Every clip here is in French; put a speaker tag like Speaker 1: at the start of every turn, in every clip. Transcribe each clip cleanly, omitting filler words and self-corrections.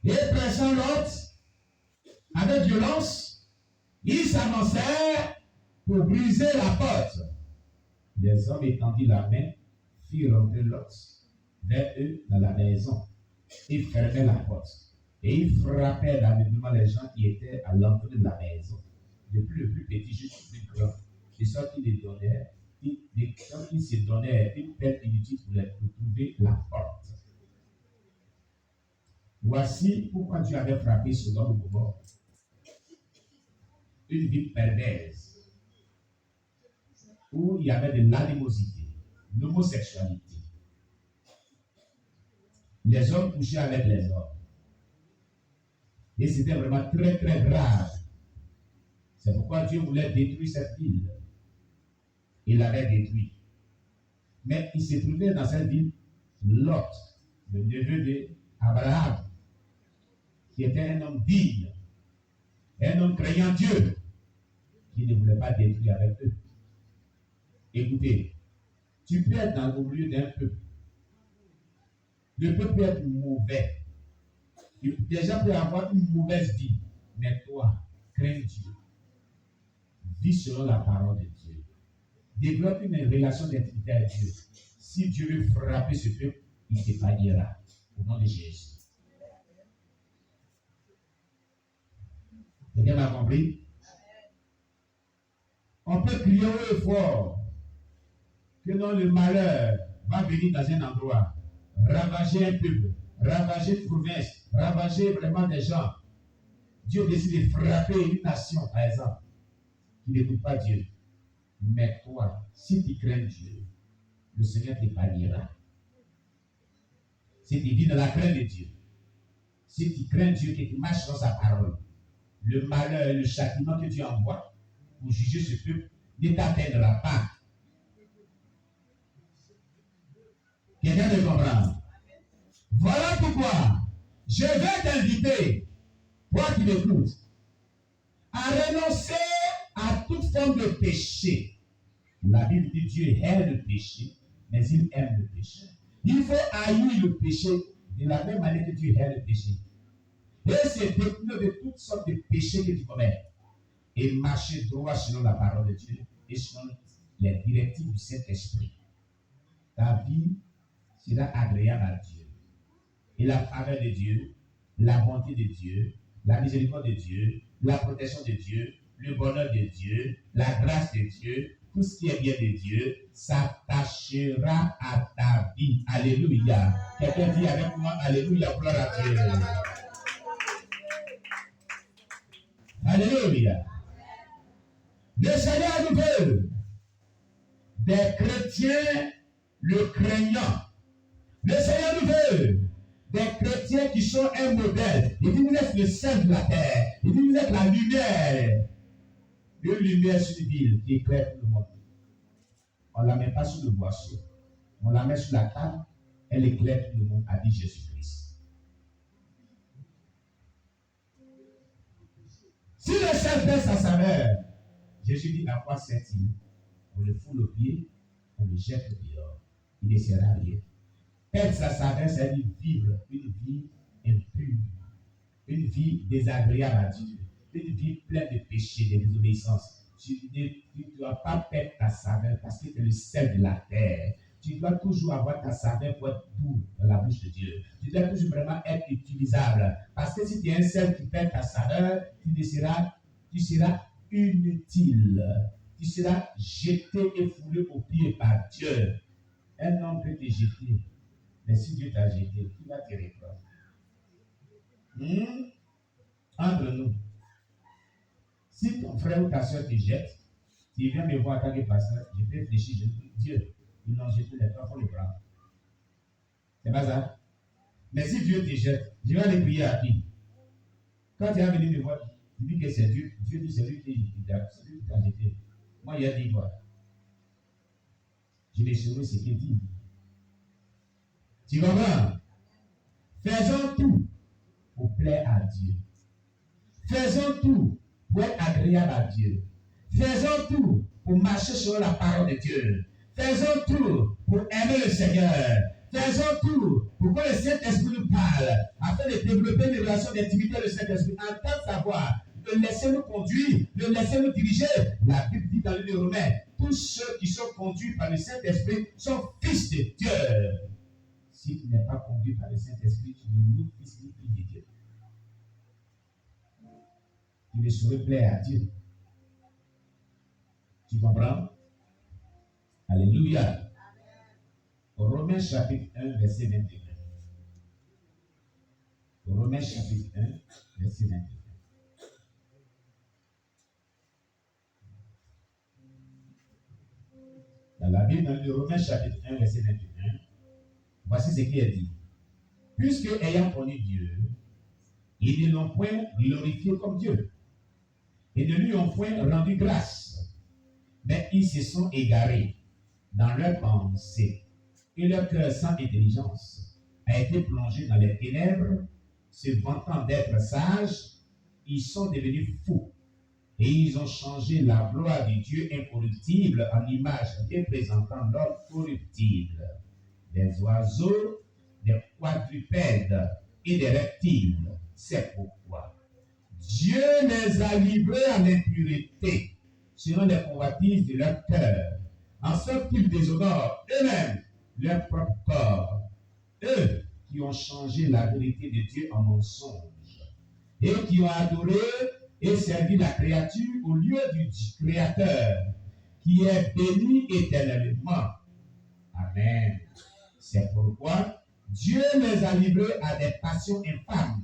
Speaker 1: Et pressant l'autre avec violence, ils s'avancèrent pour briser la porte. Les hommes étendit la main, firent rentrer l'autre vers eux dans la maison. Ils fermaient la porte. Et ils frappaient d'aveuglement les gens qui étaient à l'entrée de la maison, depuis le plus petit jusqu'au plus grand. De sorte qu'ils se donnaient une peine inutile pour trouver la porte. Voici pourquoi Dieu avait frappé Sodome et Gomorrhe. Une ville perverse, où il y avait de l'animosité, l'homosexualité. Les hommes couchaient avec les hommes. Et c'était vraiment très très grave. C'est pourquoi Dieu voulait détruire cette ville. Il l'avait détruit. Mais il s'est trouvé dans cette ville Lot, le neveu d'Abraham, qui était un homme digne, un homme craignant Dieu, qui ne voulait pas détruire avec eux. Écoutez, tu peux être au milieu d'un peuple. Le peuple peut être mauvais. Des gens peuvent avoir une mauvaise vie, mais toi, crains Dieu. Vis selon la parole de Dieu. Développe une relation d'intimité avec Dieu. Si Dieu veut frapper ce peuple, il t'épargnera. Au nom de Jésus. Quelqu'un m'a compris? On peut crier haut et fort que non, le malheur va venir dans un endroit, ravager un peuple, ravager une province, ravager vraiment des gens. Dieu décide de frapper une nation, par exemple, qui n'écoute pas Dieu. Mais toi, si tu crains Dieu, le Seigneur t'épargnera. Si tu vis dans la crainte de Dieu, si tu crains Dieu et que tu marches dans sa parole, le malheur et le châtiment que Dieu envoie pour juger ce peuple ne t'atteindra pas. Quelqu'un me comprend? Voilà pourquoi je vais t'inviter, toi qui m'écoutes, à renoncer à toute forme de péché. La Bible dit Dieu hait le péché, mais il aime le péché. Il faut haïr le péché de la même manière que Dieu hait le péché. Et c'est détourner de toutes sortes de péchés que tu commets. Et marcher droit selon la parole de Dieu et selon les directives du Saint-Esprit. Ta vie sera agréable à Dieu. Et la faveur de Dieu, la bonté de Dieu, la miséricorde de Dieu, la protection de Dieu, le bonheur de Dieu, la grâce de Dieu, tout ce qui est bien de Dieu, s'attachera à ta vie. Alléluia. Quelqu'un dit avec moi, Alléluia, gloire à Dieu. Alléluia. Le Seigneur nous veut des chrétiens le craignant. Le Seigneur nous veut des chrétiens qui sont un modèle. Il dit, vous êtes le sel de la terre. Il dit, vous êtes la lumière. Une lumière sur une ville qui éclaire tout le monde. On ne la met pas sur le boisseau. On la met sur la table. Elle éclaire tout le monde, a dit Jésus-Christ. Si le sel perd sa saveur, Jésus dit, à quoi sert-il? On le fout le pied, on le jette dehors. Il ne sert à rien. Perdre sa saveur, c'est-à-dire vivre une vie impure, une vie désagréable à Dieu, une vie pleine de péchés, de désobéissance. Tu ne dois pas perdre ta saveur parce que tu es le sel de la terre. Tu dois toujours avoir ta saveur pour être doux dans la bouche de Dieu. Tu dois toujours vraiment être utilisable. Parce que si tu es un sel qui perd ta saveur, tu seras inutile. Tu seras jeté et foulé aux pieds par Dieu. Un homme peut te jeter. Mais si Dieu t'a jeté, qui va te reprendre? Entre nous. Si ton frère ou ta soeur te jette, tu viens me voir en tant que pasteur, je peux réfléchir, je dis, Dieu, ils l'ont jeté, les trois, il faut le prendre. C'est pas ça? Mais si Dieu te jette, je vais aller prier à qui? Quand tu vas venir me voir, tu dis que c'est Dieu. Dieu dit c'est lui qui t'a jeté. Moi, il a dit quoi? Je vais sauver ce qu'il dit. Tu comprends? Faisons tout pour plaire à Dieu. Faisons tout pour être agréable à Dieu. Faisons tout pour marcher sur la parole de Dieu. Faisons tout pour aimer le Seigneur. Faisons tout pour que le Saint-Esprit nous parle, afin de développer une relation d'intimité avec le Saint-Esprit. En tant que savoir, de laisser nous conduire, de laisser nous diriger. La Bible dit dans le livre de Romains, tous ceux qui sont conduits par le Saint-Esprit sont fils de Dieu. Si tu n'es pas conduit par le Saint-Esprit, tu n'es ni fils ni fille de Dieu. Tu ne saurais plaire à Dieu. Tu comprends? Alléluia. Romains chapitre 1, verset 21. Romains chapitre 1, verset 21. Dans la Bible, dans le Romains chapitre 1, verset 21, voici ce qui est dit. Puisque ayant connu Dieu, ils ne l'ont point glorifié comme Dieu, et ne lui ont point rendu grâce, mais ils se sont égarés dans leurs pensées, et leur cœur sans intelligence a été plongé dans les ténèbres, se vantant d'être sages, ils sont devenus fous, et ils ont changé la gloire du Dieu incorruptible en image représentant l'homme corruptible, des oiseaux, des quadrupèdes et des reptiles. C'est pourquoi Dieu les a livrés à l'impureté selon les convoitises de leur cœur, en sorte qu'ils déshonorent eux-mêmes leur propre corps, eux qui ont changé la vérité de Dieu en mensonge, et qui ont adoré et servi la créature au lieu du Créateur, qui est béni éternellement. Amen. C'est pourquoi Dieu les a livrés à des passions infâmes,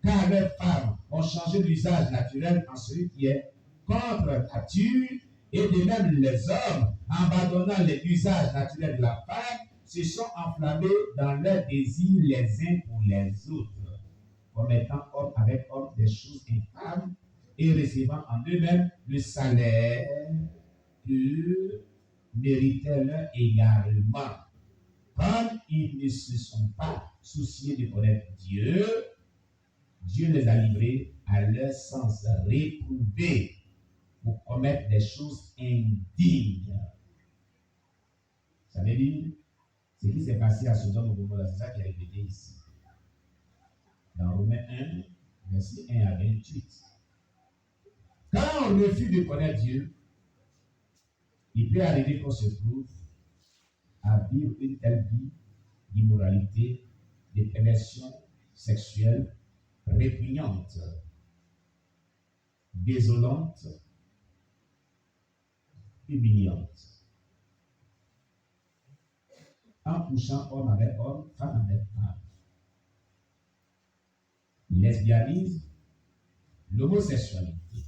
Speaker 1: car leurs femmes ont changé l'usage naturel en celui qui est contre nature, et de même les hommes, abandonnant l'usage naturel de la femme, se sont enflammés dans leurs désirs les uns pour les autres, commettant homme avec homme des choses infâmes et recevant en eux-mêmes le salaire que méritaient leur également. Comme ils ne se sont pas souciés de connaître Dieu, Dieu les a livrés à leur sens réprouvé pour commettre des choses indignes. Ça veut dire, ce qui s'est passé à Sodome et Gomorrhe, c'est ça qui est répété ici. Dans Romains 1, verset 1 à 28. Quand on refuse de connaître Dieu, il peut arriver qu'on se trouve à vivre une telle vie d'immoralité, de perversion sexuelle répugnante, désolante, humiliante. En couchant homme avec homme, femme avec femme. Lesbianisme, l'homosexualité.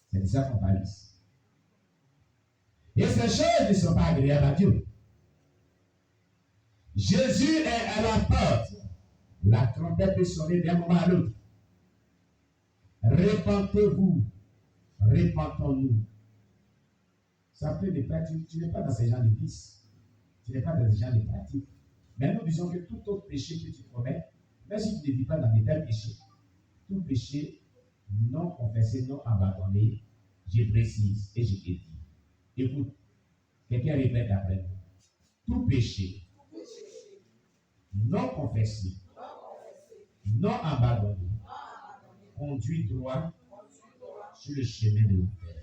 Speaker 1: C'est de ça qu'on parle ici. Et ces choses ne sont pas agréables à Dieu. Jésus est à la porte. La trompette peut sonner d'un moment à l'autre. Répentez-vous, répentons-nous. Ça peut dépendre, tu n'es pas dans ces gens de vices. Tu n'es pas dans ces gens de pratiques. Mais nous disons que tout autre péché que tu commets, même si tu ne vis pas dans des tels péchés, tout péché non confessé, non abandonné, je précise et je te dis. Écoute, quelqu'un répète après moi. Tout péché non confessé, non abandonné, conduit droit sur le chemin de l'enfer.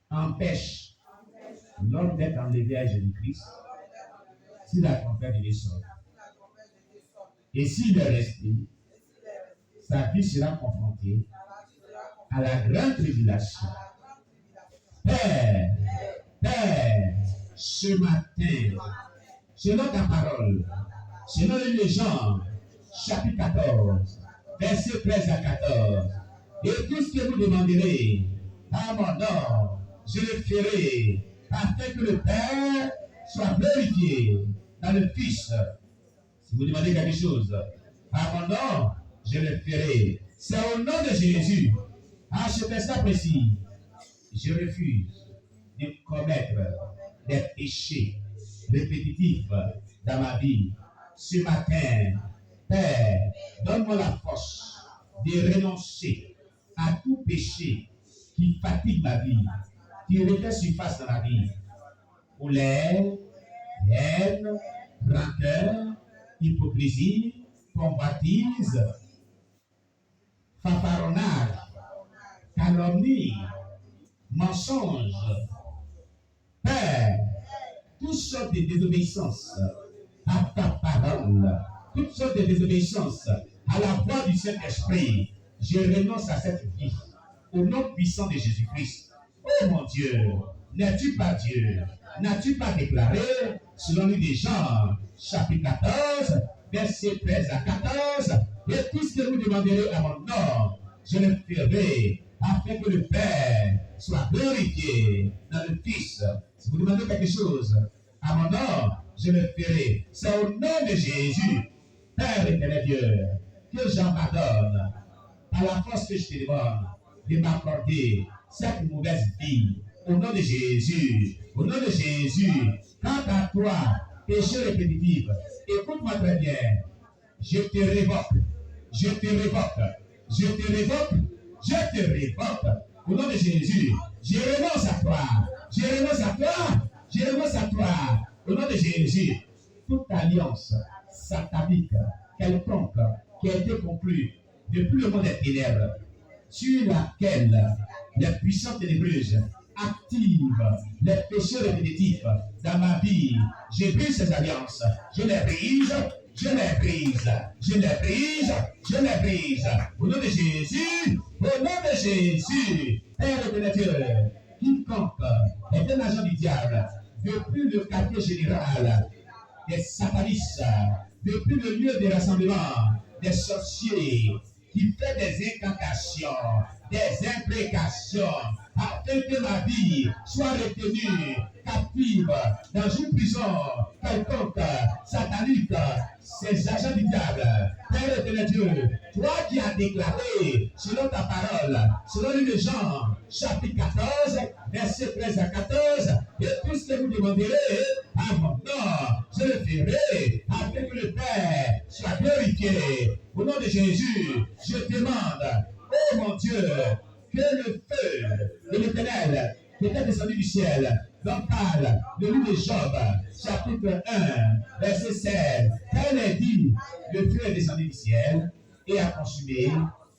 Speaker 1: Empêche l'homme d'être enlevé à Jésus-Christ si la trompette est sortie. Et s'il est resté, sa vie sera confrontée à la grande tribulation. Père, ce matin, selon ta parole, selon les légendes, chapitre 14, verset 13 à 14, et tout ce que vous demanderez à mon nom, je le ferai, afin que le Père soit glorifié dans le Fils. Si vous demandez quelque chose à mon nom, je le ferai. C'est au nom de Jésus, à ce instant précis, je refuse de commettre des péchés répétitifs dans ma vie. Ce matin, Père, donne-moi la force de renoncer à tout péché qui fatigue ma vie, qui refait surface dans ma vie. Colère, haine, rancœur, hypocrisie, convoitise, fanfaronnage, calomnie, mensonge, peur, toutes sortes de désobéissances à ta parole, toutes sortes de désobéissances à la voix du Saint-Esprit. Je renonce à cette vie au nom puissant de Jésus-Christ. Oh mon Dieu, n'es-tu pas Dieu? N'as-tu pas déclaré, selon lui des Jean, chapitre 14, verset 13 à 14, et tout ce que vous demanderez à mon nom, je le ferai, afin que le Père soit glorifié dans le Fils. Si vous demandez quelque chose à mon nom, je le ferai. C'est au nom de Jésus, Père éternel Dieu, que j'en pardonne, à la force que je te demande de m'accorder cette mauvaise vie. Au nom de Jésus, au nom de Jésus, quant à toi, péché répétitif, écoute-moi très bien, je te révoque, je te révoque, je te révoque, je te révoque. Au nom de Jésus, je renonce à toi, je renonce à toi, je renonce à toi. Au nom de Jésus, toute alliance satanique, quelconque, qui a été conclue depuis le monde des ténèbres, sur laquelle les puissances ténébreuses activent les péchés répétitifs dans ma vie, j'ai brise ces alliances, je les brise, je les brise, je les brise, je les brise. Au nom de Jésus, au nom de Jésus, Père de Dieu, quiconque est un agent du diable, depuis le quartier général des satanistes, depuis le lieu de rassemblement des sorciers, qui fait des incantations, des imprécations, afin que ma vie soit retenue captive dans une prison quelconque, satanique, ces agents du diable. Père éternel Dieu, toi qui as déclaré, selon ta parole, selon les Jean, chapitre 14, verset 13 à 14, et tout ce que vous demanderez à mon nom, je le ferai, afin que le Père soit glorifié. Au nom de Jésus, je demande, oh mon Dieu, que le feu de l'Éternel qui était descendu du ciel, dont parle le livre de Job, chapitre 1, verset 16, tel est dit, le feu est descendu du ciel et a consumé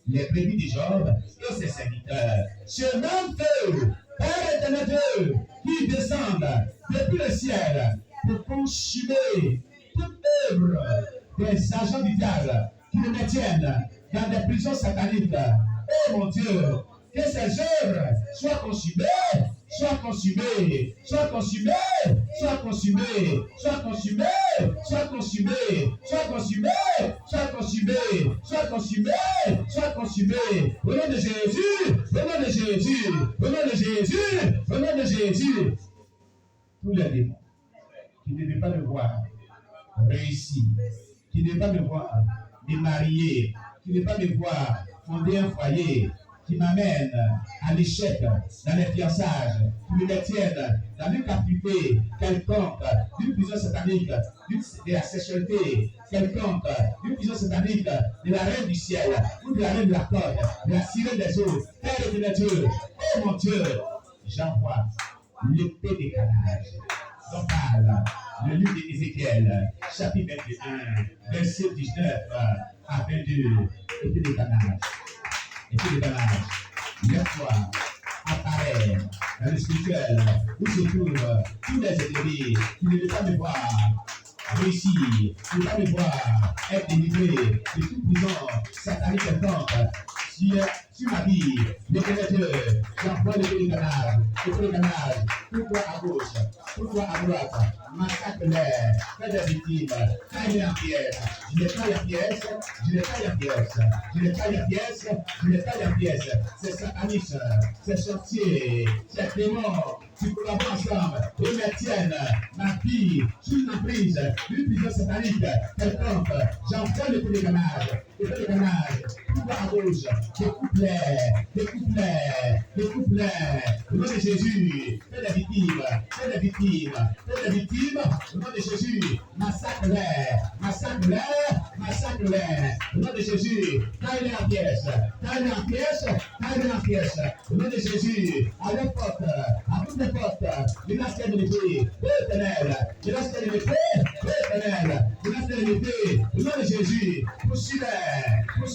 Speaker 1: les brebis de Job et ses serviteurs. Ce même feu, Père éternel Dieu, qui descend depuis le ciel pour consumer toute œuvre des agents du diable qui le maintiennent dans des prisons sataniques. Oh mon Dieu, que ces œuvres soient consumées, soient consumées, soient consumées, soient consumées, soient consumées, soient consumées, soient consumées, soient consumées, soient consumées, soient consumées. Au nom de Jésus, au nom de Jésus, au nom de Jésus, au nom de Jésus. Tous les démons qui ne veulent pas me voir réussir, qui ne veulent pas me voir me marier, qui ne veulent pas me voir fonder un foyer, qui m'amène à l'échec dans les fiançages, qui me maintiennent dans une captivité quelconque, d'une prison satanique, de la sexualité quelconque, d'une prison satanique, de la reine du ciel, ou de la reine de la corde, de la sirène des eaux, Père de Dieu, oh mon Dieu, j'envoie l'épée des canards. On parle le livre d'Ézéchiel, chapitre 21, verset 19 à 22, épée des canards. Et puis le canage, lève-toi, apparaît dans le spirituel où se trouvent tous les ennemis qui ne veulent pas me voir réussir, qui ne veulent pas me voir être délivré de toute prison satanique quelconque. Sur ma vie, l'éternel Dieu, j'envoie le canage, tout droit à gauche, tout droit à droite, massacre-les, fais des victimes, taille en pièces, je les taille en pièces, je les taille en pièces, je les taille en pièces, je les taille en pièces, c'est satanistes, c'est sorciers, c'est démons, qui collaborent ensemble, et maintiennent ma vie sous une emprise, une prison satanique, quelconque, j'envoie le canage, tout droit à gauche, découpe-les, au nom de Jésus, fais des victimes, au nom de Jésus, massacre-les, massacre-les. Au nom de Jésus, taille-les en pièces. Taille-les en pièces. Taille-les en pièces. Au nom de Jésus, à la porte, à toutes les portes, menace l'ennemi, ténèbres, menace l'ennemi, ténèbres, menace l'ennemi, au nom de Jésus, poursuivez.